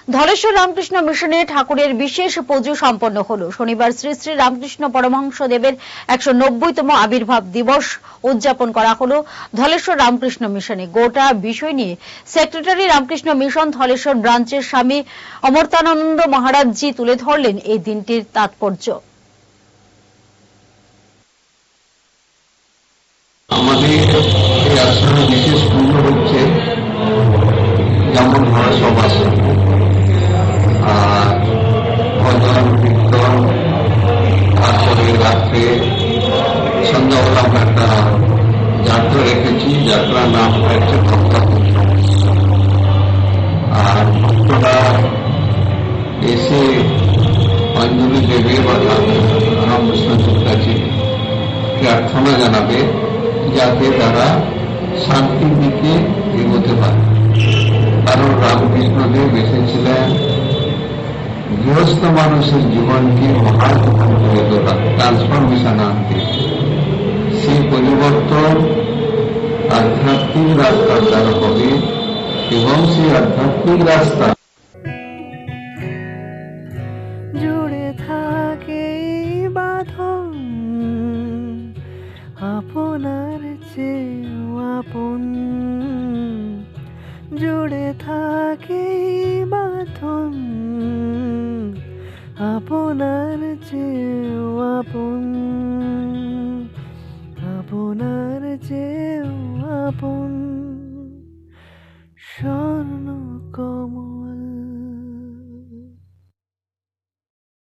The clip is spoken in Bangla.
ধলেশ্বর রামকৃষ্ণ মিশনে ঠাকুরের বিশেষ পুজো সম্পন্ন হলো। শনিবার শ্রী শ্রী রামকৃষ্ণ পরমহংস দেবের 190তম আবির্ভাব দিবস উদযাপন করা হলো ধলেশ্বর রামকৃষ্ণ মিশনে। গোটা বিষয় নিয়ে সেক্রেটারি রামকৃষ্ণ মিশন ধলেশ্বর ব্রাঞ্চের স্বামী অমর্তানন্দ মহারাজজি তুলে ধরলেন এই দিনটির তাৎপর্য। আমাদের এই আশ্রমে বিশেষ পুজো হচ্ছে, যেমন হয় সব আশ্রমে, আর ভজন কীর্তন, তারপরে রাত্রে সন্ধ্যাবেলা আমরা একটা যাত্রা রেখেছি। যাত্রার নাম হচ্ছে ভক্তাপুর। আর ভক্তরা এসে অঞ্জলি দেবে বা রামকৃষ্ণজির কাছে প্রার্থনা জানাবে যাতে তারা শান্তির দিকে এগোতে পারে। কারণ রামকৃষ্ণদেব এসেছিলেন গৃহস্থ মানুষের জীবনকে মহান করে তোলা, ট্রান্সফরমেশন আনতে। সেই পরিবর্তন আধ্যাত্মিক রাস্তার দ্বারা হবে এবং সেই আধ্যাত্মিক রাস্তা জুড়ে থাকে বাঁধন আপনার চেয়েও আপন, জুড়ে থাকে বাঁধন আপনার চেয়েও আপন, আপনার চেয়েও আপন।